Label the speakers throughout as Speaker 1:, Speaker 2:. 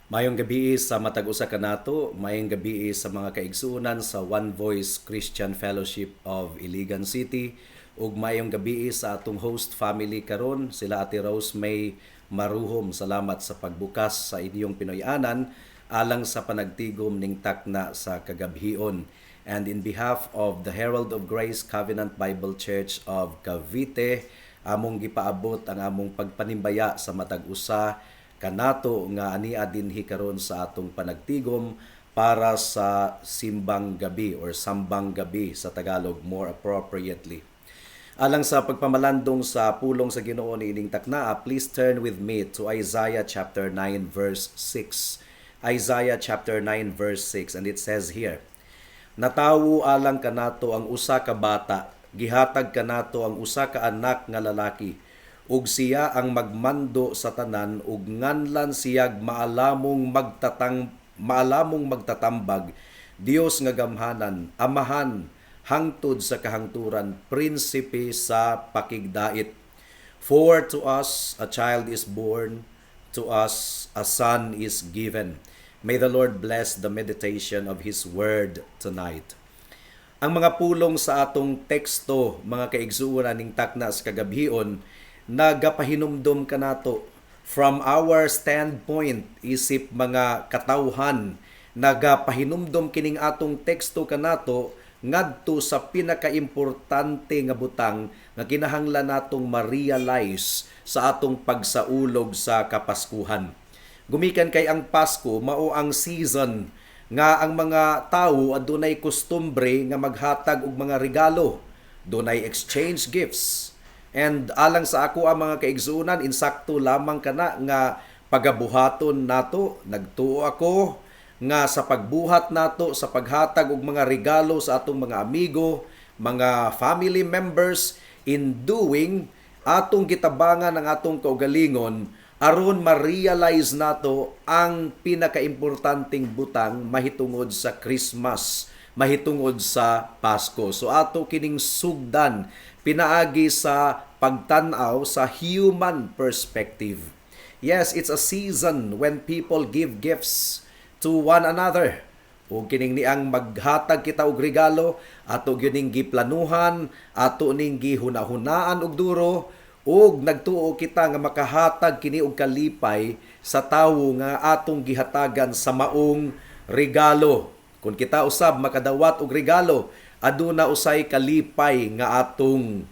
Speaker 1: Mayong gabi sa matag usa kanato, mayong gabi sa mga kaigsuonan sa One Voice Christian Fellowship of Iligan City ug mayong gabi sa atong host family karon, sila Ate Rose May Maruhom. Salamat sa pagbukas sa inyong Pinoyanan alang sa panagtigom ning takna sa kagabhion. And in behalf of the Herald of Grace Covenant Bible Church of Cavite, among gipaabot ang among pagpanimbaya sa matag usa kanato nga ania dinhi karon sa atong panagtigom para sa simbang gabi or sambang gabi sa Tagalog more appropriately. Alang sa pagpamalandong sa pulong sa Ginoo niining taknaa, please turn with me to Isaiah chapter 9 verse 6. Isaiah chapter 9 verse 6, and it says here, "Natawo alang kanato ang usa ka bata, gihatag kanato ang usa ka anak nga lalaki, ug siya ang magmando sa tanan, ug nganlan siyag maalamong magtatambag, Dios nga gamhanan, amahan hangtod sa kahangturan, prinsipe sa pakigdait. For to us a child is born, to us a son is given." May the Lord bless the meditation of His Word tonight. Ang mga pulong sa atong teksto, mga kaigsuonan ning takna sa kagabhion, nagapahinumdom kanato from our standpoint, isip mga katawhan, nagapahinumdom kining atong teksto kanato ngadto sa pinakaimportante nga butang nga kinahanglan natong ma-realize sa atong pagsaulog sa Kapaskuhan. Gumikan kay ang Pasko mao ang season nga ang mga tawo adunay kustombre nga maghatag og mga regalo, dunay exchange gifts. And alang sa ako ang mga kaigsuonan, insakto lamang kana nga pagabuhaton nato, nagtuo ako nga sa pagbuhat nato, sa paghatag og mga regalo sa atong mga amigo, mga family members, in doing atong gitabangan ang atong kaugalingon aron ma-realize nato ang pinakaimportanteng butang mahitungod sa Christmas, mahitungod sa Pasko. So ato kining sugdan pinaagi sa pagtanaw sa human perspective. Yes, it's a season when people give gifts to one another. O kining niang maghatag kita og regalo, ato gining giplanuhan, ato ning gihunahunaan og duro, ug nagtuo kita nga makahatag kini og kalipay sa tawo nga atong gihatagan sa maong regalo. Kung kita usab makadawat og regalo, aduna usay kalipay nga atong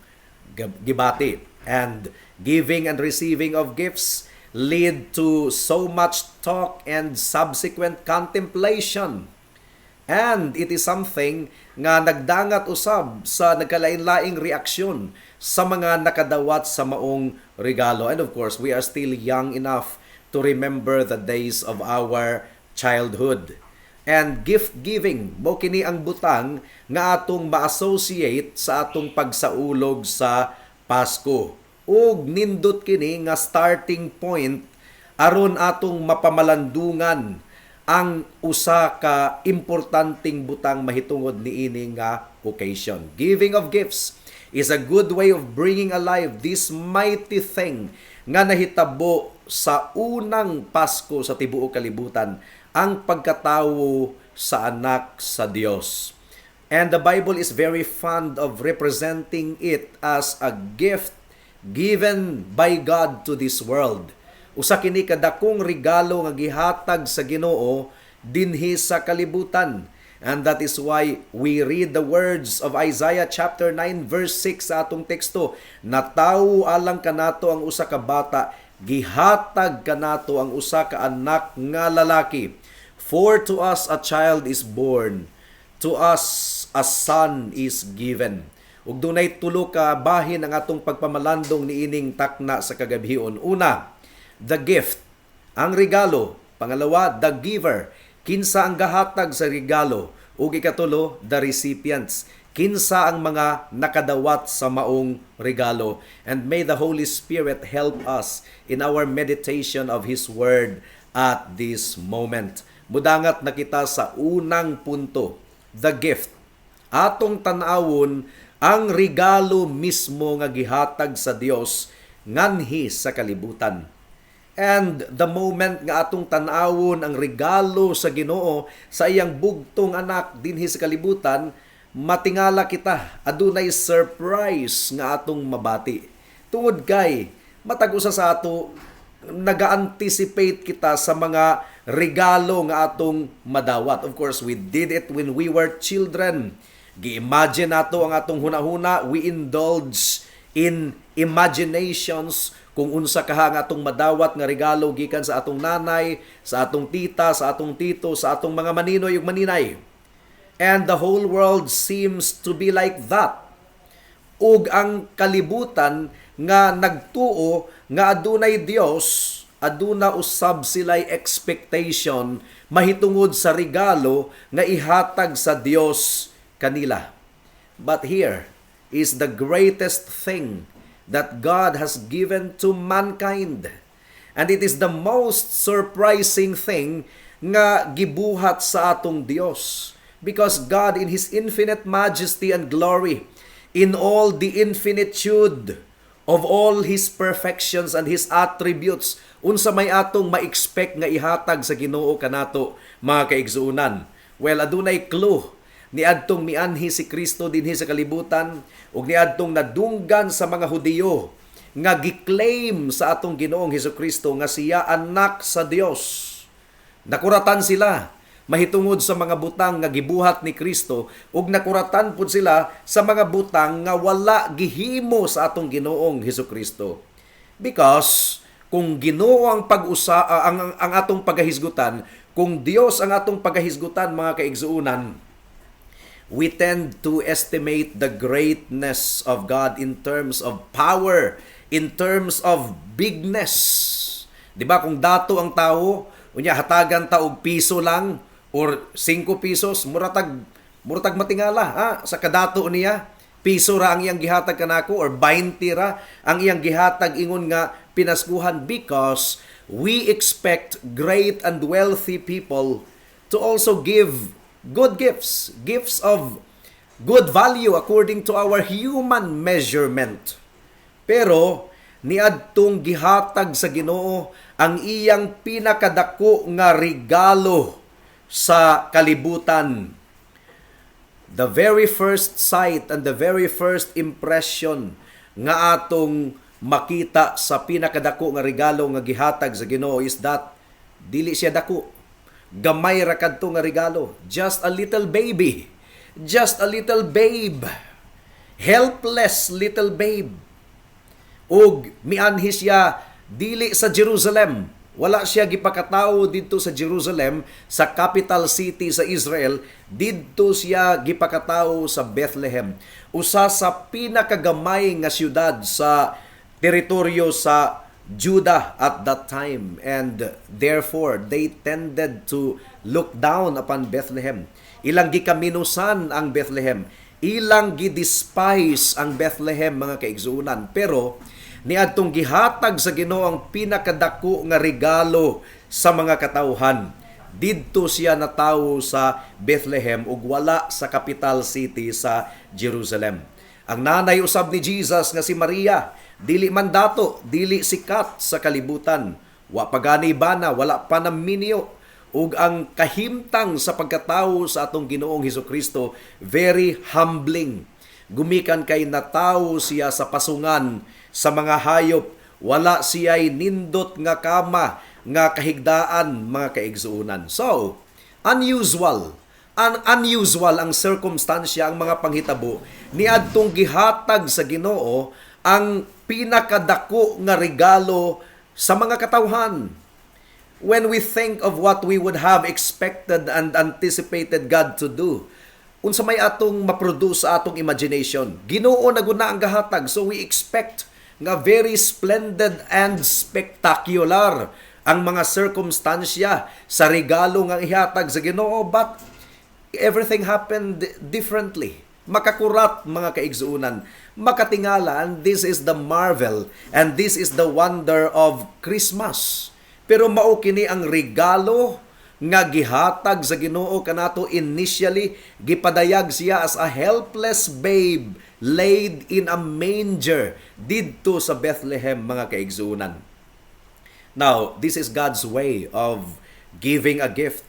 Speaker 1: gibati. And giving and receiving of gifts lead to so much talk and subsequent contemplation. And it is something nga nagdangat usab sa nagkalain-laing reaksyon sa mga nakadawat sa maong regalo. And of course, we are still young enough to remember the days of our childhood. And gift giving, mo kini ang butang nga atong ma-associate sa atong pagsaulog sa Pasko. Ug nindot kini nga starting point aron atong mapamalandungan ang usa ka importanteng butang mahitungod niini nga occasion. Giving of gifts is a good way of bringing alive this mighty thing nga nahitabo sa unang Pasko sa tibuok kalibutan, ang pagkatawo sa anak sa Dios. And the Bible is very fond of representing it as a gift given by God to this world. Usa kini kadakong regalo nga gihatag sa Ginoo dinhi sa kalibutan. And that is why we read the words of Isaiah chapter 9 verse 6 sa atong teksto. "Natawo alang kanato ang usa ka bata, gihatag kanato ang usa ka anak nga lalaki. For to us a child is born, to us a son is given." Ug dunay tulo ka bahin ang atong pagpamalandong niining takna sa kagabhion. Una, the gift, ang regalo. Pangalawa, the giver, kinsa ang gahatag sa regalo. Ug ikatulo, the recipients, kinsa ang mga nakadawat sa maong regalo. And may the Holy Spirit help us in our meditation of His Word at this moment. Mudangat na kita sa unang punto, the gift. Atong tan-awon ang regalo mismo nga gihatag sa Dios nganhi sa kalibutan. And the moment nga atong tan-awon ang regalo sa Ginoo sa iyang bugtong anak dinhi sa kalibutan, matingala kita, adunay surprise nga atong mabati. Tungod kay matag usa sa ato naga-anticipate kita sa mga regalo nga atong madawat. Of course, we did it when we were children. Gi-imagine nato ang atong hunahuna, we indulge in imaginations kung unsa kaha nga atong madawat nga regalo gikan sa atong nanay, sa atong tita, sa atong tito, sa atong mga maninoy ug maninay. And the whole world seems to be like that. Ug ang kalibutan nga nagtuo nga adunay Dios, aduna usab sila'y expectation mahitungod sa regalo nga ihatag sa Dios kanila. But here is the greatest thing that God has given to mankind. And it is the most surprising thing nga gibuhat sa atong Dios. Because God in His infinite majesty and glory, in all the infinitude of all His perfections and His attributes, unsa may atong ma-expect nga ihatag sa Ginoo kanato, mga kaigsuunan. Well, adunay clue niadtong mianhi si Kristo dinhi sa kalibutan ug niadtong nadunggan sa mga Hudiyo nga giklaim sa atong Ginoong Hesukristo nga siya anak sa Dios. Nakuratan sila mahitungod sa mga butang nga gibuhat ni Kristo ug nakuratan pud sila sa mga butang nga wala gihimo sa atong Ginoong Hesukristo. Because kung Ginoo ang ang atong pagahisgutan, kung Dios ang atong pagahisgutan, mga kaigsuunan, we tend to estimate the greatness of God in terms of power, in terms of bigness. Di ba kung dato ang tao, unya hatagan ta og piso lang or 5 pesos, muratag matingala sa kadato niya. Piso ra ang iyang gihatag kanako or 20 ra ang iyang gihatag ingon nga pinaskuhan, because we expect great and wealthy people to also give good gifts, gifts of good value according to our human measurement. Pero niadtong gihatag sa Ginoo ang iyang pinakadako nga regalo sa kalibutan. The very first sight and the very first impression nga atong makita sa pinakadako nga regalo nga gihatag sa Ginoo is that dili siya dako. Gamay ra kadto nga regalo. Just a little baby. Just a little babe. Helpless little babe. Ug mianhi siya dili sa Jerusalem. Wala siya gipakatawo didto sa Jerusalem, sa capital city sa Israel. Didto siya gipakatawo sa Bethlehem, usa sa pinakagamay nga syudad sa teritoryo sa Judah at that time, and therefore they tended to look down upon Bethlehem. Ilang gikaminusan ang Bethlehem, ilang gidespise ang Bethlehem, mga kaigsuunan. Pero niadtong gihatag sa Ginoo ang pinakadako nga regalo sa mga katawhan, didto siya natawo sa Bethlehem ug wala sa capital city sa Jerusalem. Ang nanay usab ni Jesus nga si Maria, dili man dato, dili sikat sa kalibutan, wa pagani bana, wala pa naminyo, ug ang kahimtang sa pagkatawo sa atong Ginoong Hesukristo very humbling. Gumikan kay natawo siya sa pasungan sa mga hayop, wala siya'y nindot nga kama nga kahigdaan, mga kaigsuunan. So, unusual ang circumstansya, ang mga panghitabo niadtong gihatag sa Ginoo ang pinakadako nga regalo sa mga katawhan. When we think of what we would have expected and anticipated God to do, unsa may atong maproduce sa atong imagination, Ginoo na guna ang gahatag, so we expect nga very splendid and spectacular ang mga circumstansya sa regalo nga ihatag sa Ginoo, but everything happened differently. Makakurat, mga kaigsuunan, makatingala, and this is the marvel and this is the wonder of Christmas. Pero mao kini ang regalo nga gihatag sa Ginoo kanato. Initially gipadayag siya as a helpless babe laid in a manger didto sa Bethlehem, mga kaigsuunan. Now, this is God's way of giving a gift.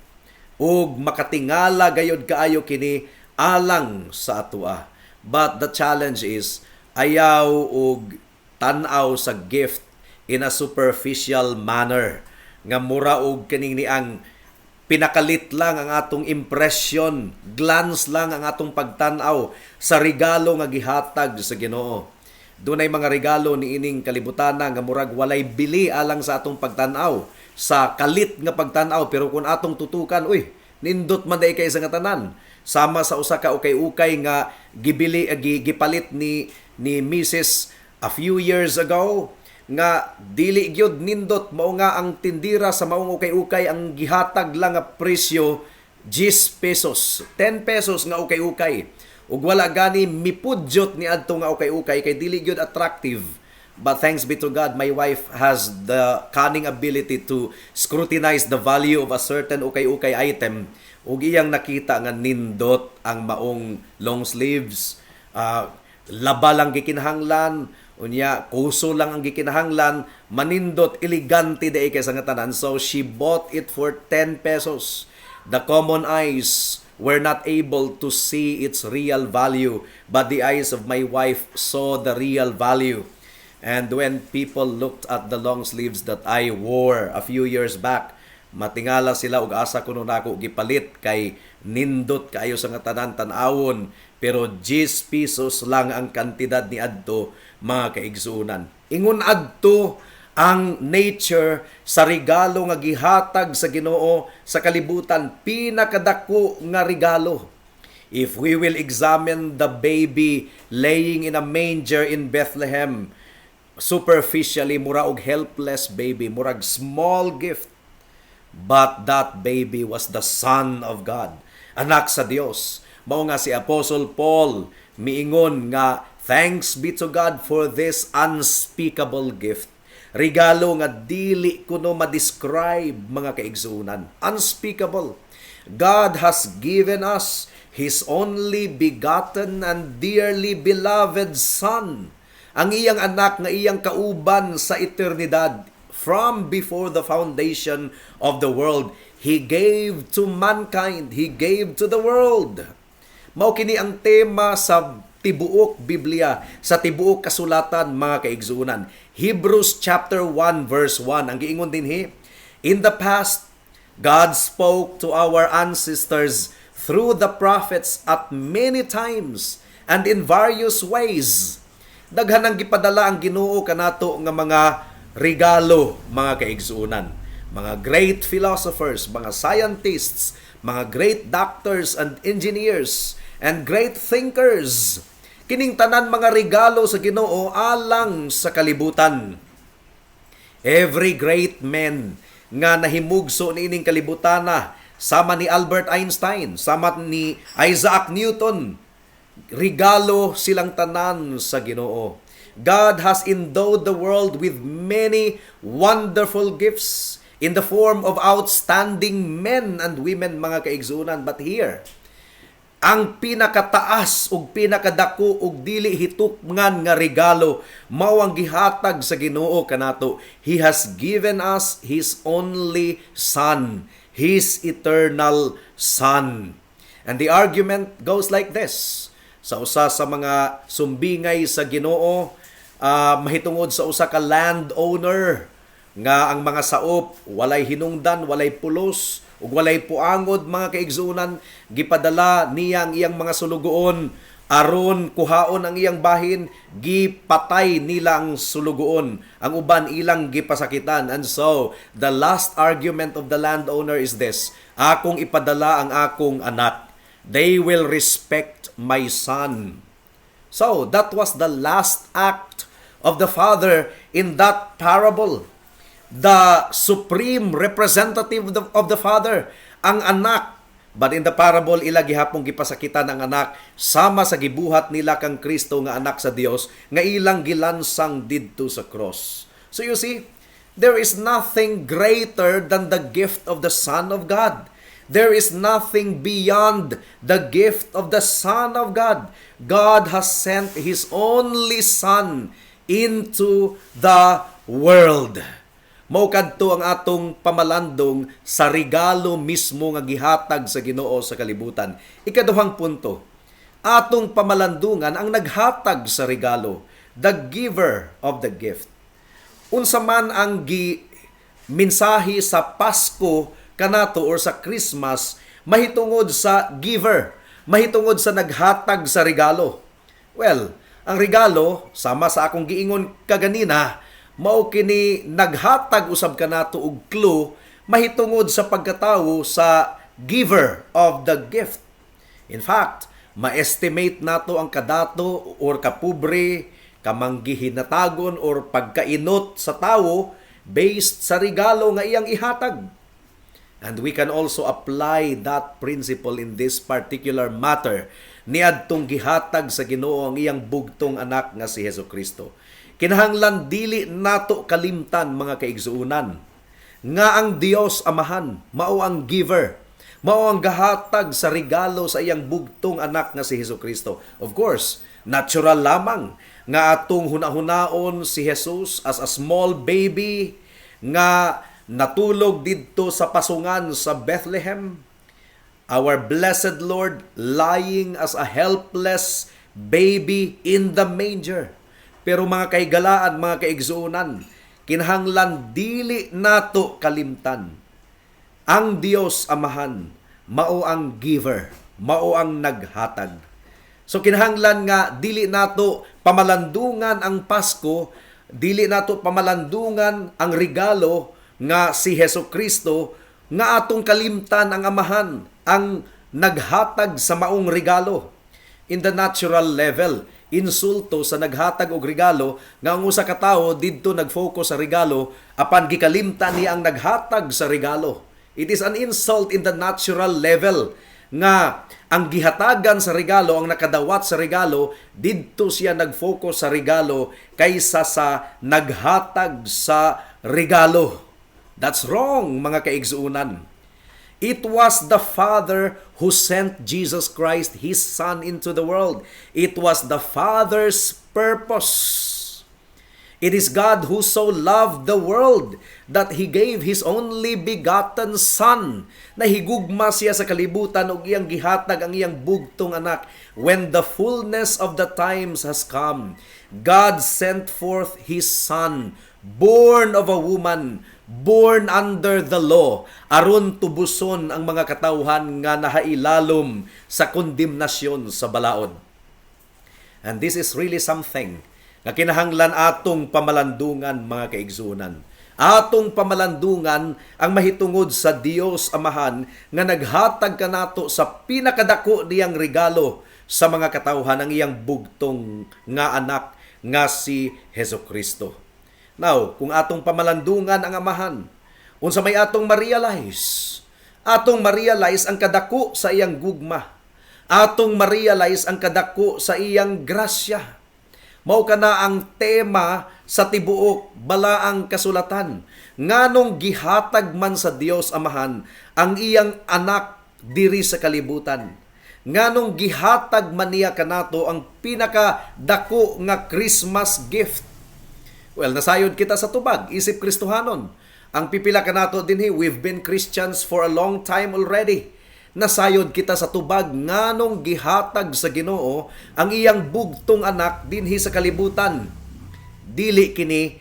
Speaker 1: Ug makatingala gayod kaayo kini alang sa atua. But the challenge is ayaw ug tan-aw sa gift in a superficial manner nga mura og kining ni ang pinakalit lang ang atong impression, glance lang ang atong pagtan-aw sa regalo nga gihatag sa Ginoo. Dunay mga regalo ni ining kalibutan nga murag walay bili alang sa atong pagtan-aw, sa kalit nga pagtan-aw, pero kung atong tutukan, uy, nindot man day kay sa nga tanan. Sama sa usa ka ukay-ukay nga gipalit ni Mrs. a few years ago nga dili gyud nindot, mao nga ang tindira sa maong ukay-ukay ang gihatag lang nga presyo 10 pesos, 10 pesos nga ukay-ukay. Ug wala gani mipudyot ni adto nga ukay-ukay kay dili gyud attractive. But thanks be to God, my wife has the cunning ability to scrutinize the value of a certain ukay-ukay item. Ug iyang nakita nga nindot ang maong long sleeves, laba lang gikinahanglan, unya kuso lang ang gikinahanglan, manindot, elegante day kay sa nga tanan. So she bought it for 10 pesos. The common eyes were not able to see its real value, but the eyes of my wife saw the real value. And when people looked at the long sleeves that I wore a few years back, matingala sila ug asa kuno nako gipalit kay nindot kaayo sa nga tanan tan-awon, pero 10 pesos lang ang kantidad ni adto, mga kaigsuunan. Ingon adto ang nature sa regalo nga gihatag sa Ginoo sa kalibutan, pinakadako nga regalo. If we will examine the baby laying in a manger in Bethlehem, superficially mura og helpless baby, murag small gift. But that baby was the Son of God, anak sa Dios. Mao nga si Apostle Paul miingon nga, thanks be to God for this unspeakable gift. Regalo nga dili kuno ma-describe, mga kaigsuunan. Unspeakable. God has given us His only begotten and dearly beloved Son. Ang iyang anak nga iyang kauban sa eternidad. From before the foundation of the world, He gave to mankind. He gave to the world. Mao kini ang tema sa tibuok Biblia, sa tibuok kasulatan, mga kaigsuunan. Hebrews chapter 1 verse 1 ang giingon dinhi, in the past God spoke to our ancestors through the prophets at many times and in various ways. Daghan ang gipadala ang Ginoo kanato nga mga regalo, mga kaigsuunan. Mga great philosophers, mga scientists, mga great doctors and engineers and great thinkers. Kining tanan mga regalo sa Ginoo alang sa kalibutan. Every great man nga nahimugso niining kalibutana, sama ni Albert Einstein, sama ni Isaac Newton, regalo silang tanan sa Ginoo. God has endowed the world with many wonderful gifts in the form of outstanding men and women, mga kaigsuunan. But here, ang pinakataas ug pinakadako ug dili hitukngan nga regalo mao ang gihatag sa Ginoo kanato. He has given us His only Son, His eternal Son. And the argument goes like this. Sa usa sa mga sumbingay sa Ginoo, mahitungod sa usa ka landowner nga ang mga saop walay hinungdan, walay pulos, ug walay puangod, mga kaigsuunan, gipadala niya ang iyang mga sulugoon aron kuhaon ang iyang bahin, gipatay nila ang sulugoon, ang uban ilang gipasakitan. And so the last argument of the landowner is this: akong ipadala ang akong anak, they will respect my son. So that was the last act of the father in that parable. The supreme representative of the father, ang anak. But in the parable, ila gihapong gipasakitan ang anak sama sa gibuhat nila kang Kristo nga anak sa Dios nga ilang gilansang didto sa cross. So you see, there is nothing greater than the gift of the Son of God. There is nothing beyond the gift of the Son of God. God has sent His only Son into the world. Mao kadto ang atong pamalandong sa regalo mismo nga gihatag sa Ginoo sa kalibutan. Ikaduhang punto, atong pamalandungan ang naghatag sa regalo, the giver of the gift. Unsa man ang mensahe sa Pasko kanato or sa Christmas, mahitungod sa giver, mahitungod sa naghatag sa regalo. Well, ang regalo, sama sa akong giingon kaganina, mao kini naghatag usab kanato og clue mahitungod sa pagkatawo sa giver of the gift. In fact, ma-estimate nato ang kadato or kapobre, kamanggihinatagon or pagkainot sa tawo based sa regalo nga iyang ihatag. And we can also apply that principle in this particular matter niadtong gihatag sa Ginoo ang iyang bugtong anak nga si Hesukristo. Kinahanglan dili nato kalimtan mga kaigsuunan nga ang Dios Amahan mao ang giver, mao ang gahatag sa regalo sa iyang bugtong anak nga si Hesukristo. Of course, natural lamang nga atong hunahunaon si Jesus as a small baby nga natulog didto sa pasungan sa Bethlehem. Our blessed Lord lying as a helpless baby in the manger. Pero mga kaigalaan, mga kaigsuunan, kinahanglan dili nato kalimtan. Ang Dios Amahan, mao ang giver, mao ang naghatag. So kinahanglan nga dili nato pamalandungan ang Pasko, dili nato pamalandungan ang regalo nga si Hesukristo, nga atong kalimtan ang Amahan, ang naghatag sa maong regalo. In the natural level, insulto sa naghatag og regalo nga ang usa ka tawo didto nag-focus sa regalo apan gikalimtan niya ang naghatag sa regalo. It is an insult in the natural level nga ang gihatagan sa regalo, ang nakadawat sa regalo, didto siya nag-focus sa regalo kaysa sa naghatag sa regalo. That's wrong, mga kaigsuunan. It was the Father who sent Jesus Christ, His Son, into the world. It was the Father's purpose. It is God who so loved the world that He gave His only begotten Son, na higugma siya sa kalibutan ug iyang gihatag ang iyang bugtong anak. When the fullness of the times has come, God sent forth His Son, born of a woman, born under the law, aron tubuson ang mga katawhan nga nahailalom sa kondemnasyon sa balaod. And this is really something na kinahanglan atong pamalandungan, mga kaigsuunan. Atong pamalandungan ang mahitungod sa Dios Amahan nga naghatag kanato sa pinakadako niyang regalo sa mga katawhan, ang iyang bugtong nga anak nga si Hesukristo. Now, kung atong pamalandungan ang Amahan, unsa may atong ma-realize ang kadako sa iyang gugma. Atong ma-realize ang kadako sa iyang grasya. Mao kana ang tema sa tibuok balaang kasulatan. Nganong gihatag man sa Dios Amahan ang iyang anak diri sa kalibutan. Nganong gihatag man niya kanato ang pinakadako nga Christmas gift. Well, nasayod kita sa tubag, isip Kristohanon. Ang pipila ka nato dinhi, we've been Christians for a long time already. Nasayod kita sa tubag, nganong gihatag sa Ginoo ang iyang bugtong anak dinhi sa kalibutan. Dili kini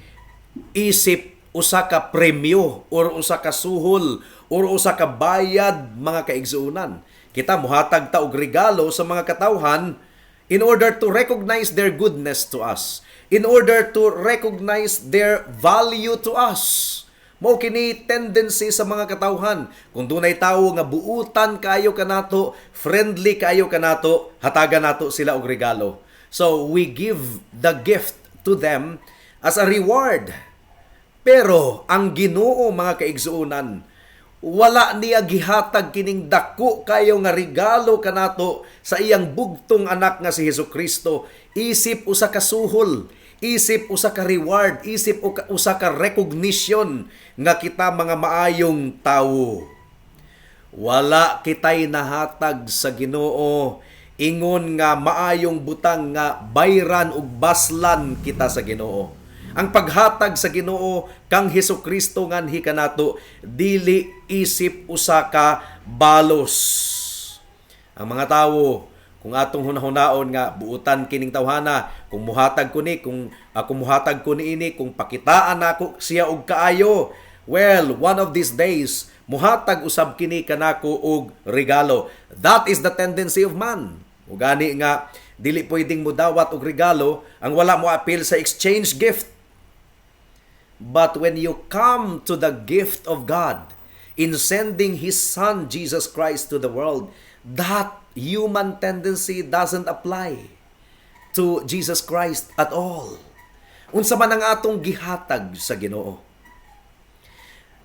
Speaker 1: isip usa ka premyo or usa ka suhol or usa ka bayad, mga kaigsuunan. Kita muhatag ta og regalo sa mga katawhan in order to recognize their goodness to us, in order to recognize their value to us. Mao kini tendency sa mga katawhan. Kung dunay tawo nga buutan kayo kanato, friendly kayo kanato, hatagan nato sila og regalo. So we give the gift to them as a reward. Pero ang Ginoo, mga kaigsuunan, wala niya gihatag kining dako kayo nga regalo kanato sa iyang bugtong anak nga si Hesukristo. Isip usa ka suhol, isip usa ka reward, isip usa ka recognition nga kita mga maayong tawo. Wala kitay nahatag sa Ginoo ingon nga maayong butang nga bayran ug baslan kita sa Ginoo. Ang paghatag sa Ginoo kang Hesukristo nganhi kanato dili isip usa ka balos. Ang mga tawo kung atong hunahunaon nga buutan kining tawhana, kung muhatag ko ni, kung muhatag ko niini, kung pakitaan nako siya og kaayo, well, one of these days muhatag usab kini kanako og regalo. That is the tendency of man. Ug gani nga dili pwedeng mudawat og regalo ang wala mo appeal sa exchange gift. But when you come to the gift of God in sending His Son Jesus Christ to the world, that human tendency doesn't apply to Jesus Christ at all. Unsa man ang atong gihatag sa Ginoo.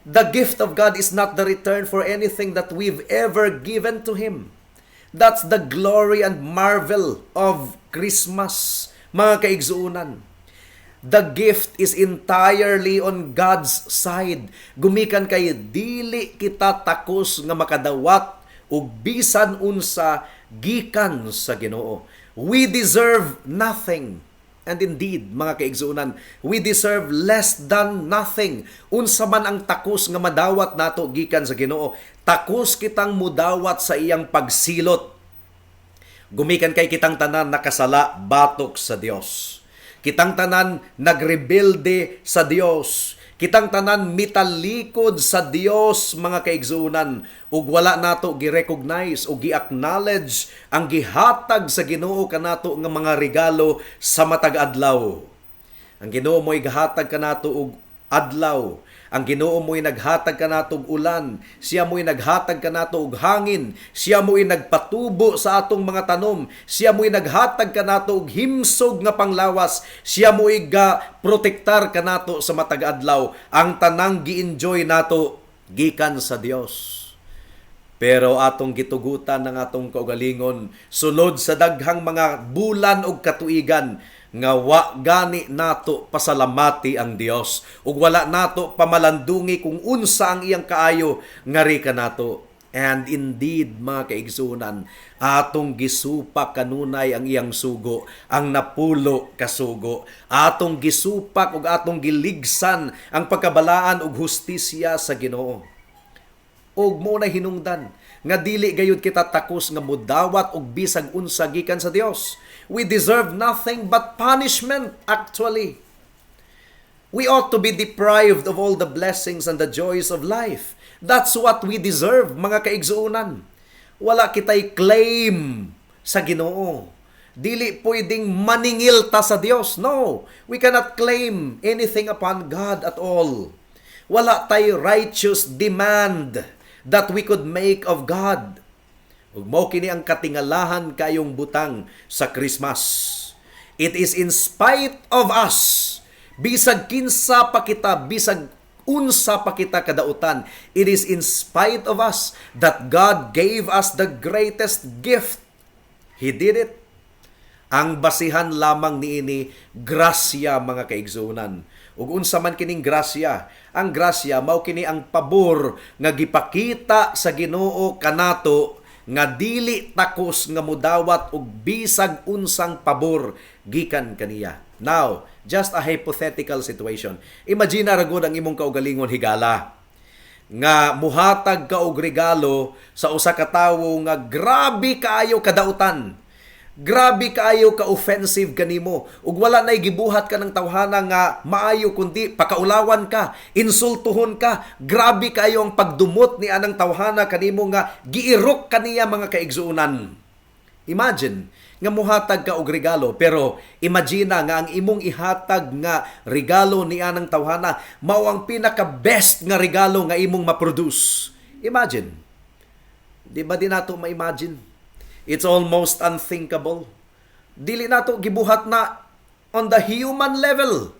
Speaker 1: The gift of God is not the return for anything that we've ever given to Him. That's the glory and marvel of Christmas, mga kaigsuunan. The gift is entirely on God's side. Gumikan kay dili kita takos nga makadawat ug bisan unsa gikan sa Ginoo. We deserve nothing. And indeed, mga kaigsuunan, we deserve less than nothing. Unsa man ang takos nga madawat nato gikan sa Ginoo, takos kitang mudawat sa iyang pagsilot. Gumikan kay kitang tanan nakasala batok sa Dios. Kitang tanan nagrebelde sa Dios. Kitang tanan mitalikod sa Dios, mga kaigsuunan, ug wala nato gi-recognize o gi-acknowledge ang gihatag sa Ginoo kanato nga mga regalo sa matag adlaw. Ang Ginoo mo'y gihatag kanato og adlaw. Ang Ginoo mo'y naghatag kanato og ulan. Siya mo'y naghatag kanato og hangin. Siya mo'y nagpatubo sa atong mga tanom. Siya mo'y naghatag kanato og himsog nga panglawas. Siya mo'y protektar kanato sa matag adlaw. Ang tanang gi-enjoy nato gikan sa Dios. Pero atong gitugutan ng atong kaugalingon sulod sa daghang mga bulan og katuigan nga wa gani nato pasalamati ang Dios ug wala nato pamalandungi kung unsa ang iyang kaayo ngari kanato. And indeed, mga kaigsunan, atong gisupak kanunay ang iyang sugo, ang napulo kasugo. Atong gisupak ug atong giligsan ang pagkabalaan ug hustisya sa Ginoo. Ug mo na hinungdan nga dili gayud kita takos nga mudawat og bisag unsa gikan sa Dios. We deserve nothing but punishment, actually. We ought to be deprived of all the blessings and the joys of life. That's what we deserve, mga kaigsuunan. Wala kitay claim sa Ginoo. Dili pwedeng maningil ta sa Dios. No, we cannot claim anything upon God at all. Wala tay righteous demand that we could make of God. Ug mao kini ang katingalahan kayong butang sa Christmas. It is in spite of us. Bisag kinsa pa kita, bisag unsa pa kita kadautan, it is in spite of us that God gave us the greatest gift. He did it. Ang basihan lamang niini grasya, mga kaigsuunan. Ug unsa man kining grasya? Ang grasya mao kini ang pabor nga gipakita sa Ginoo kanato nga dili takos nga mudawat og bisag unsang pabor gikan kaniya. Now, just a hypothetical situation. Imagine ra gud ang imong kaugalingon higala nga muhatag ka og regalo sa usa ka tawo nga grabe kaayo kadautan. Grabe kaayo ka-offensive kanimo ug wala nay gibuhat ka ng tawhana nga maayo kundi pakaulawan ka, insultuhon ka. Grabe kaayo ang pagdumot ni anang tawhana kanimo nga giirok kaniya, mga kaigsuunan. Imagine nga muhatag ka og regalo, pero imagine nga ang imong ihatag nga regalo ni anang tawhana mao ang pinaka-best nga regalo nga imong ma-produce. Imagine. Di ba di nato ma-imagine? It's almost unthinkable. Dili nato gibuhat na on the human level.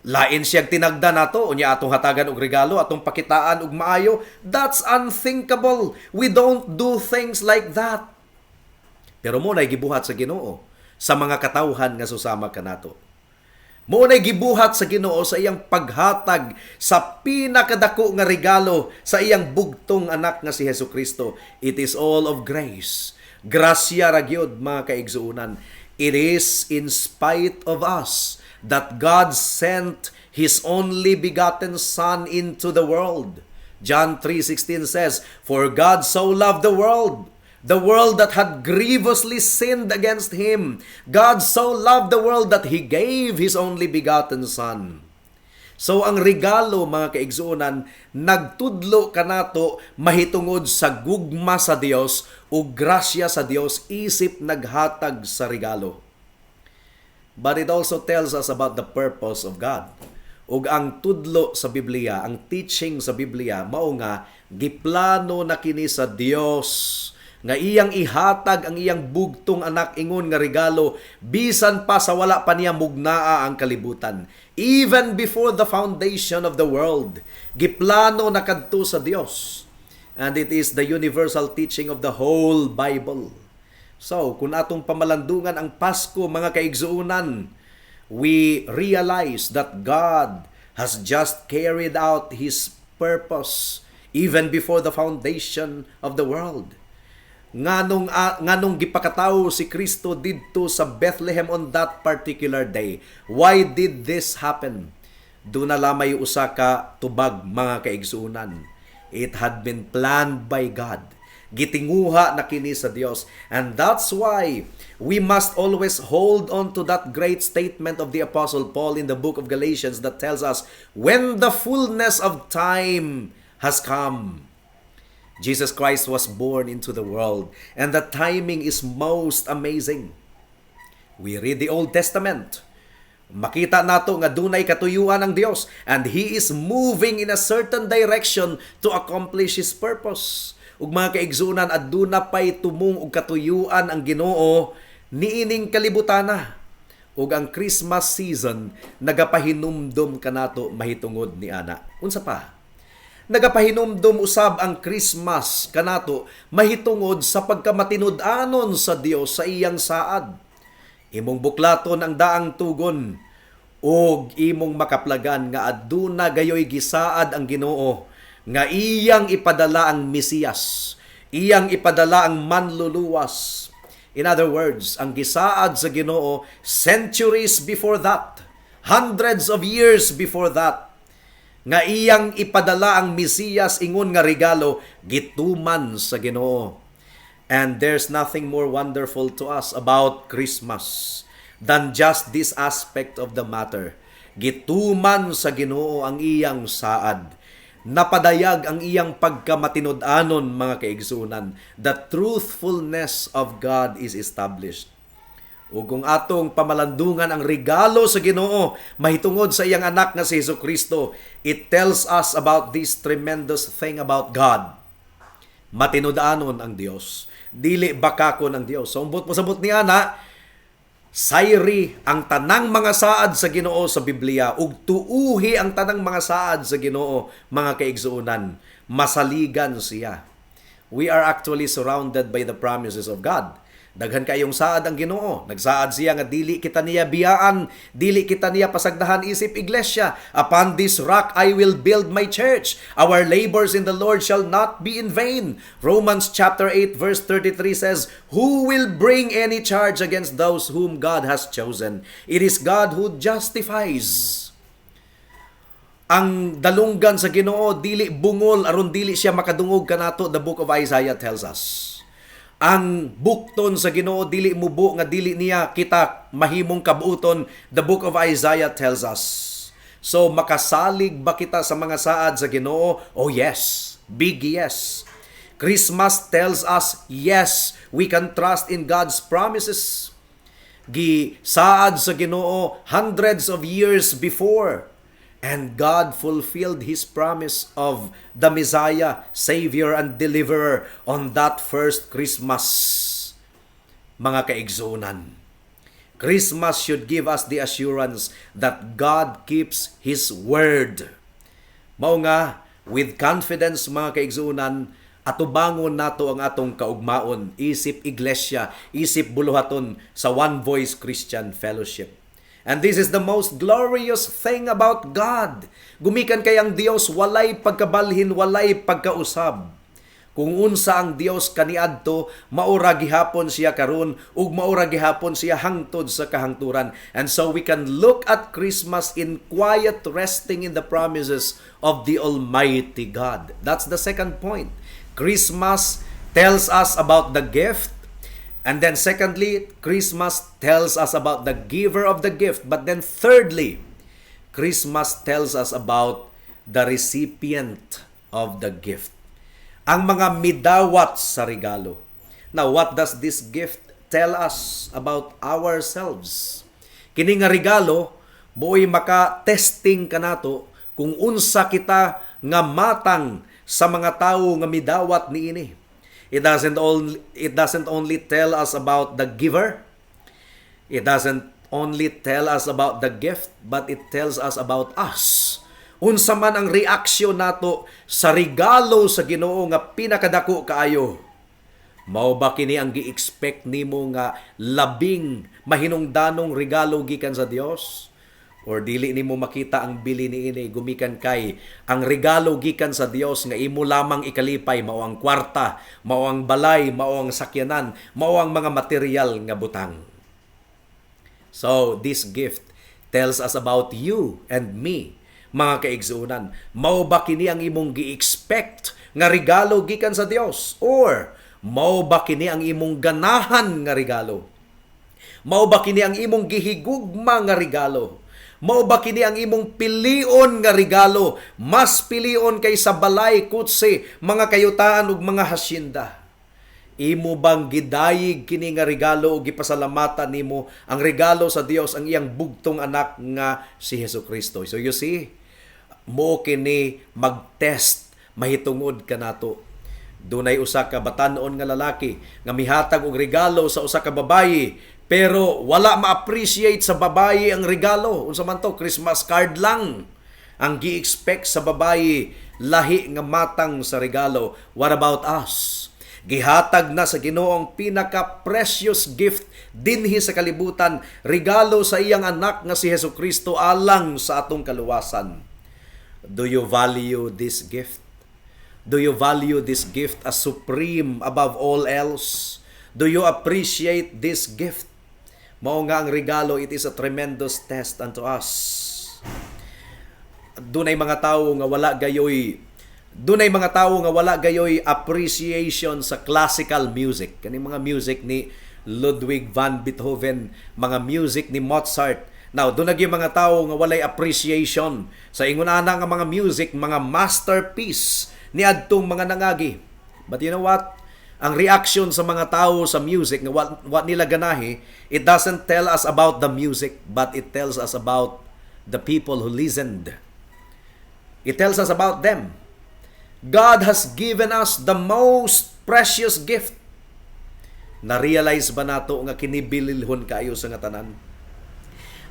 Speaker 1: Lain siyang tinagda nato unya atong hatagan og regalo, atong pakitaan og maayo. That's unthinkable. We don't do things like that. Pero mo nay gibuhat sa Ginoo sa mga katawhan nga susama kanato. Mo nay gibuhat sa Ginoo sa iyang paghatag sa pinakadako nga regalo sa iyang bugtong anak nga si Hesukristo. It is all of grace. Grasya ra gyud, mga kaigsuunan. It is in spite of us. that God sent His only begotten Son into the world. John 3:16 says, "For God so loved the world that had grievously sinned against Him. God so loved the world that He gave His only begotten Son." So ang regalo, mga kaigsuonan, nagtudlo kanato mahitungod sa gugma sa Dios o grasya sa Dios isip naghatag sa regalo. But it also tells us about the purpose of God. Ug ang tudlo sa Biblia, ang teaching sa Biblia, mao nga giplano na kini sa Dios nga iyang ihatag ang iyang bugtong anak ingon nga regalo bisan pa sa wala pa niya mugnaa ang kalibutan. Even before the foundation of the world, giplano na kadto sa Dios. And it is the universal teaching of the whole Bible. So, kung atong pamalandungan ang Pasko, mga kaigsuunan, we realize that God has just carried out His purpose even before the foundation of the world. Nganong gipakatawo si Kristo didto sa Bethlehem on that particular day. Why did this happen? Doon na lamay usa ka tubag, mga kaigsuunan. It had been planned by God. Gitinguha na kini sa Dios. And that's why we must always hold on to that great statement of the Apostle Paul in the book of Galatians that tells us, when the fullness of time has come, Jesus Christ was born into the world, and the timing is most amazing. We read the Old Testament. Makita nato nga dunay katuyuan ang Dios, and He is moving in a certain direction to accomplish His purpose. Ug mga kaigsunan, aduna pay tumong og katuyuan ang Ginoo niining kalibutana. Ug ang Christmas season nagapahinumdom kanato mahitungod ni ana. Unsa pa? Nagapahinumdom usab ang Christmas kanato mahitungod sa pagkamatinud-anon sa Dios sa iyang saad. Imong buklaton ang daang tugon ug imong makaplagan nga aduna gayoy gisaad ang Ginoo nga iyang ipadala ang Mesiyas, iyang ipadala ang manluluwas. In other words, ang gisaad sa Ginoo centuries before that, hundreds of years before that, nga iyang ipadala ang Mesiyas ingon nga regalo gituman sa Ginoo. And there's nothing more wonderful to us about Christmas than just this aspect of the matter. Gituman sa Ginoo ang iyang saad. Napadayag ang iyang pagkamatinud-anon, mga kaigsunan. The truthfulness of God is established. O kung atong pamalandungan ang regalo sa Ginoo mahitungod sa iyang anak nga si Jesucristo, it tells us about this tremendous thing about God. Matinud-anon ang Dios, dili bakakon ang Dios. So pasabot niya na sayri ang tanang mga saad sa Ginoo sa Biblia ug tuuhi ang tanang mga saad sa Ginoo, mga kaigsuonan. Masaligan siya. We are actually surrounded by the promises of God. Daghan kayong saad ang Ginoo. Nagsaad siya nga dili kita niya biyaan, dili kita niya pasagdahan isip iglesia. Upon this rock I will build my church. Our labors in the Lord shall not be in vain. Romans chapter 8 verse 33 says, "Who will bring any charge against those whom God has chosen? It is God who justifies." Ang dalunggan sa Ginoo dili bungol aron dili siya makadungog kanato, the book of Isaiah tells us. Ang bukton sa Ginoo dili mubo nga dili niya kita mahimong kabuuton, the book of Isaiah tells us. So makasalig ba kita sa mga saad sa Ginoo? Oh yes, big yes. Christmas tells us yes, we can trust in God's promises. Gisaad sa Ginoo hundreds of years before. And God fulfilled His promise of the Messiah, Savior and Deliverer on that first Christmas. Mga kaigsuonan, Christmas should give us the assurance that God keeps His word. Mao nga, with confidence, mga kaigsuonan, atubangon nato ang atong kaugmaon, isip iglesia, isip buluhaton sa One Voice Christian Fellowship. And this is the most glorious thing about God. Gumikan kay ang Dios walay pagkabalhin, walay pagkausab. Kung unsa ang Dios kaniadto, maura gihapon siya karon ug maura gihapon siya hangtod sa kahangturan. And so we can look at Christmas in quiet resting in the promises of the Almighty God. That's the second point. Christmas tells us about the gift. And then secondly, Christmas tells us about the giver of the gift. But then thirdly, Christmas tells us about the recipient of the gift. Ang mga midawat sa regalo. Now, what does this gift tell us about ourselves? Kini nga regalo, mo'y maka-testing kanato kung unsa kita nga matang sa mga tawo nga midawat niini. It doesn't only tell us about the giver. It doesn't only tell us about the gift, but it tells us about us. Unsa man ang reaksyon nato sa regalo sa Ginoo nga pinakadako kaayo. Mao ba kini ang gi-expect nimo nga labing mahinungdanong regalo gikan sa Dios? Or dili nimo makita ang bili niini gumikan kay ang regalo gikan sa Dios nga imo lamang ikalipay, mao ang kwarta, mao ang balay, mao ang sakyanan, mao ang mga material nga butang. So this gift tells us about you and me. Mga kaigsuunan, mao ba kini ang imong gi-expect nga regalo gikan sa Dios? Or mao ba kini ang imong ganahan nga regalo? Mao ba kini ang imong gihigugma nga regalo? Mao ba kini ang imong pilion nga regalo? Mas pilion kaysa balay, kutsi, mga kayutaan ug mga hasyenda. Imo bang gidayig kini nga regalo o gipasalamatan nimo ang regalo sa Dios, ang iyang bugtong anak nga si Hesukristo? So you see, mo kini mag-test mahitungod kanato. Dunay usa ka batan-on nga lalaki nga mihatag og regalo sa usa ka babayi, pero wala ma-appreciate sa babayi ang regalo. Unsa man to? Christmas card lang ang gi-expect sa babayi, lahi nga matang sa regalo. What about us? Gihatag na sa Ginoo ang pinaka-precious gift dinhi sa kalibutan, regalo sa iyang anak nga si Hesukristo alang sa atong kaluwasan. Do you value this gift? Do you value this gift as supreme above all else? Do you appreciate this gift? Mao nga ang regalo, it is a tremendous test unto us. Dunay mga tawo nga wala gayoy appreciation sa classical music. Kani mga music ni Ludwig van Beethoven, mga music ni Mozart. Now, doon yung mga tao nga walay appreciation sa ingunana nga mga music, mga masterpiece ni adtong mga nangagi. But you know what? Ang reaction sa mga tao sa music, nga what nila ganahi, it doesn't tell us about the music, but it tells us about the people who listened. It tells us about them. God has given us the most precious gift. Na-realize ba nato nga kinibililhon kayo sa nga tanan?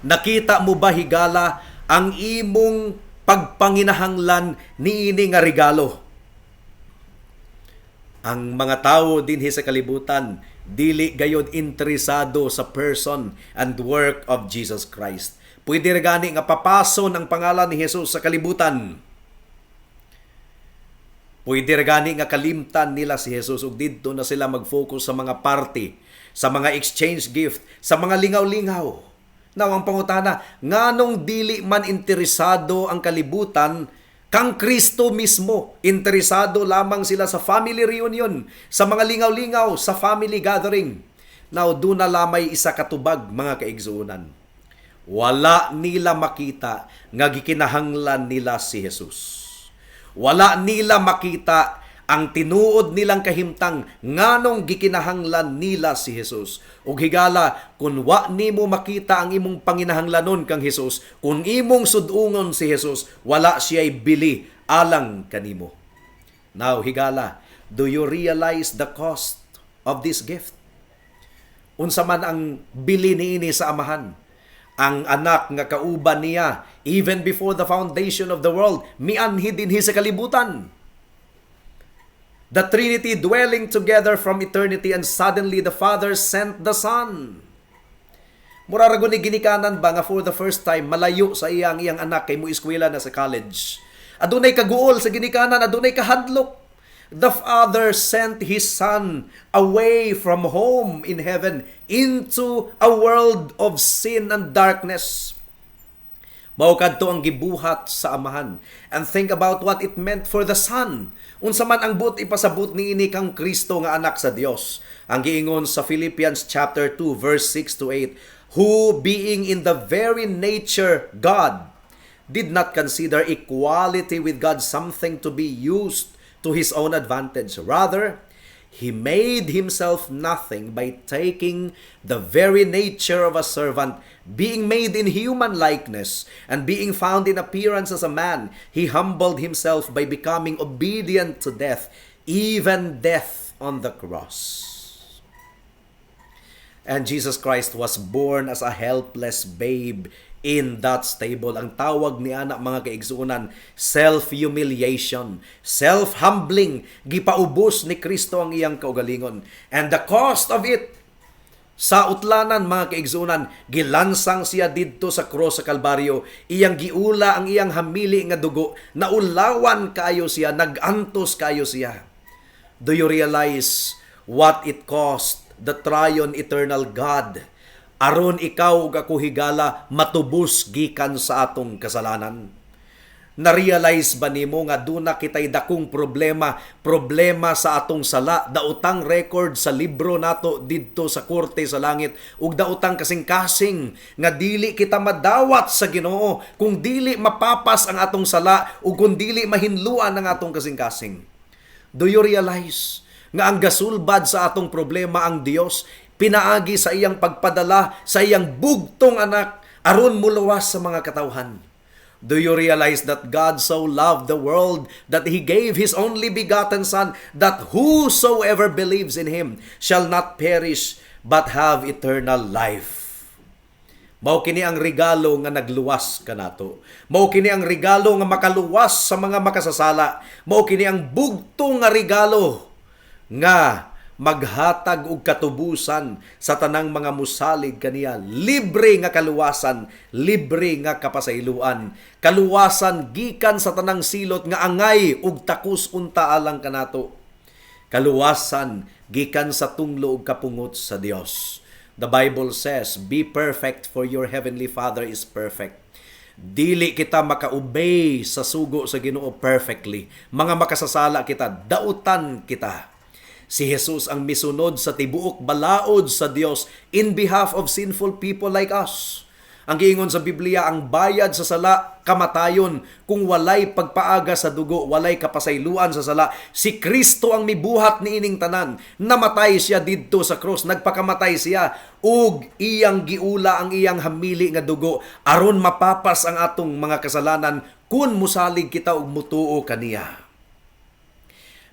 Speaker 1: Nakita mo ba higala ang imong pagpanginahanglan niini nga regalo? Ang mga tao dinhi sa kalibutan dili gayud interesado sa person and work of Jesus Christ. Pwede ra gani nga papason ang pangalan ni Jesus sa kalibutan. Pwede ra gani nga kalimtan nila si Jesus ug didto na sila mag-focus sa mga party, sa mga exchange gift, sa mga lingaw-lingaw. Now, ang pangutana, nganong dili man interesado ang kalibutan kang Kristo mismo? Interesado lamang sila sa family reunion, sa mga lingaw-lingaw, sa family gathering. Now, doon na lamay isa katubag, mga kaigsuunan. Wala nila makita nga gikinahanglan nila si Jesus. Wala nila makita ang tinuod nilang kahimtang nganong gikinahanglan nila si Jesus. Ug higala, kung wa nimo makita ang imong panginahanglanon kang Jesus, kung imong sudungon si Jesus, wala siya'y bili alang kanimo. Now, higala, do you realize the cost of this gift? Unsa man ang bili niini sa amahan? Ang anak nga kauban niya, even before the foundation of the world, mianhi dinhi sa kalibutan. The Trinity dwelling together from eternity, and suddenly the Father sent the Son. Muraragon ni ginikanan ba nga for the first time malayo sa iyang anak kay mo eskwela na sa college. Adunay kaguol sa ginikanan, adunay kahadlok. the Father sent His Son away from home in heaven into a world of sin and darkness. Mao kadto ang gibuhat sa Amahan. And think about what it meant for the Son. Unsa man ang buot ipasabot niini kang Kristo nga anak sa Dios. Ang giingon sa Philippians chapter 2 verse 6 to 8, who being in the very nature God, did not consider equality with God something to be used to His own advantage. Rather, He made Himself nothing by taking the very nature of a servant, being made in human likeness, and being found in appearance as a man. He humbled Himself by becoming obedient to death, even death on the cross. And Jesus Christ was born as a helpless babe in that stable. Ang tawag ni anak mga kaigsuunan, self-humiliation, self-humbling. Gipaubos ni Kristo ang iyang kaugalingon. And the cost of it, sa utlanan mga kaigsuunan, gilansang siya didto sa cross sa Kalbaryo. Iyang giula ang iyang hamili nga dugo. Naulawan kayo siya, nagantos kayo siya. Do you realize what it cost the triune eternal God aron ikaw ug ako higala matubos gikan sa atong kasalanan? Na-realize ba nimo nga duna kitay dakong problema sa atong sala, daotang record sa libro nato didto sa korte sa langit, ug daotang kasing-kasing nga dili kita madawat sa Ginoo kung dili mapapas ang atong sala ug kung dili mahinluan ang atong kasing-kasing. Do you realize nga ang gasulbad sa atong problema ang Dios, pinaagi sa iyang pagpadala sa iyang bugtong anak aron muluwas sa mga katawhan? Do you realize that God so loved the world that He gave His only begotten Son, that whosoever believes in Him shall not perish but have eternal life? Mao kini ang regalo nga nagluwas kanato. Mao kini ang regalo nga makaluwas sa mga makasasala. Mao kini ang bugtong nga regalo nga maghatag og katubusan sa tanang mga musalig kaniya. Libre nga kaluwasan, libre nga kapasayloan. Kaluwasan gikan sa tanang silot nga angay ug takus unta alang kanato. Kaluwasan gikan sa tunglo ug kapungot sa Dios. The Bible says, be perfect for your heavenly Father is perfect. Dili kita maka-obey sa sugo sa Ginoo perfectly. Mga makasasala kita, dautan kita. Si Jesus ang misunod sa tibuok balaod sa Dios in behalf of sinful people like us. Ang giingon sa Biblia, ang bayad sa sala, kamatayon. Kung walay pagpaaga sa dugo, walay kapasayloan sa sala. Si Kristo ang mibuhat ni ining tanan. Namatay siya didto sa cross, nagpakamatay siya. Ug iyang giula ang iyang hamili nga dugo aron mapapas ang atong mga kasalanan kun musalig kita ug mutuo kaniya.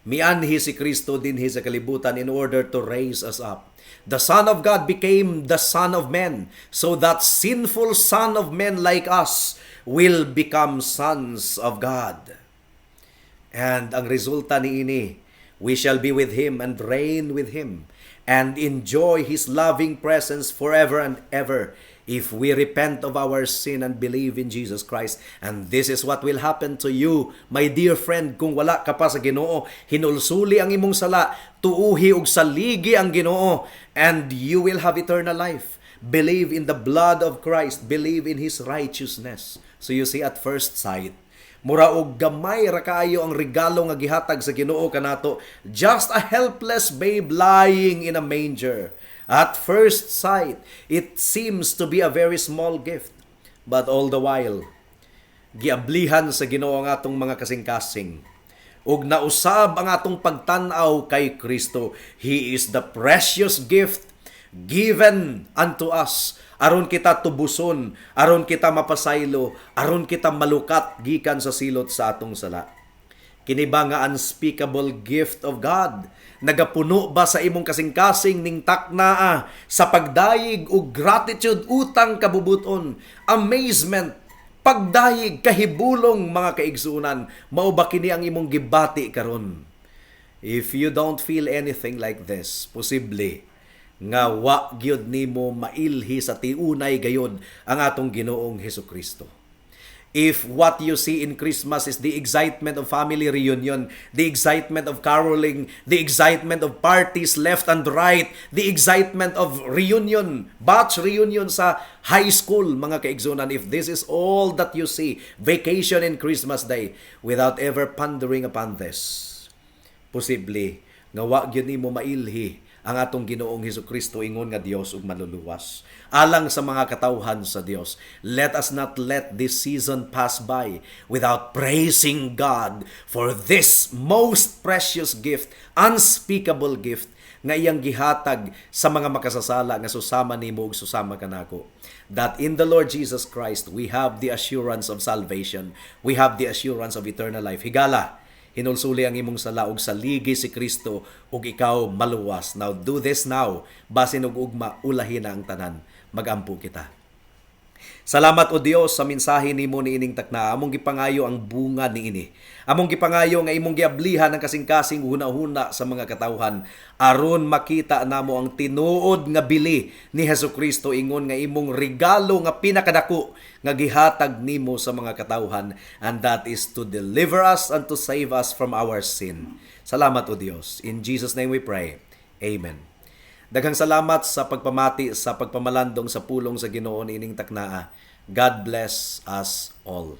Speaker 1: Mianhi si Kristo dinhi sa kalibutan in order to raise us up. The Son of God became the Son of Men, so that sinful son of men like us will become sons of God. And ang resulta niini, we shall be with Him and reign with Him and enjoy His loving presence forever and ever if we repent of our sin and believe in Jesus Christ. And this is what will happen to you, my dear friend, kung wala ka pa sa Ginoo. Hinulsuli ang imong sala, tuuhi ug saligi ang Ginoo, and you will have eternal life. Believe in the blood of Christ, believe in His righteousness. So you see, at first sight, mura og gamay ra kaayo ang regalo nga gihatag sa Ginoo kanato, just a helpless babe lying in a manger. At first sight, it seems to be a very small gift. But all the while, giablihan sa Ginoo ang atong mga kasing-kasing. Ug nausab ang atong pagtan-aw kay Kristo. He is the precious gift given unto us. Aron kita tubuson, aron kita mapasaylo, aron kita malukat gikan sa silot sa atong sala. Kini ba nga unspeakable gift of God? Nagapuno ba sa imong kasing-kasing ning taknaa sa pagdayig ug gratitude, utang kabubuton, amazement, pagdayig, kahibulong mga kaigsunan? Mao ba kini ang imong gibati karon? If you don't feel anything like this, posible nga wa gyud nimo mailhi sa tiunay gayod ang atong Ginoong Hesukristo. If what you see in Christmas is the excitement of family reunion, the excitement of caroling, the excitement of parties left and right, the excitement of reunion, batch reunion sa high school, mga kaigsunan, if this is all that you see, vacation and Christmas Day, without ever pondering upon this, posible nga wa gyud nimo mailhi ang atong Ginoong Hesukristo ingon nga Dios ug maluluwas alang sa mga katawhan sa Dios. Let us not let this season pass by without praising God for this most precious gift, unspeakable gift nga iyang gihatag sa mga makasasala nga susama nimo ug susama kanako. That in the Lord Jesus Christ we have the assurance of salvation. We have the assurance of eternal life. Higala, hinulsuli ang imong sala ug saligi si Kristo ug ikaw maluwas. Now do this now, basin ug ugma ulahi na ang tanan. Magampo kita. Salamat o Dios sa mensahe nimo niining takna. Among gipangayo ang bunga niini. Among gipangayo nga imong giablihan ang kasing-kasing huna-huna sa mga katawhan aron makita namo ang tinuod nga bili ni Hesukristo ingon nga imong regalo nga pinakadako nga gihatag nimo sa mga katawhan, and that is to deliver us and to save us from our sin. Salamat o Dios. In Jesus' name we pray. Amen. Daghang salamat sa pagpamati, sa pagpamalandong sa pulong sa Ginoo niining taknaa. God bless us all.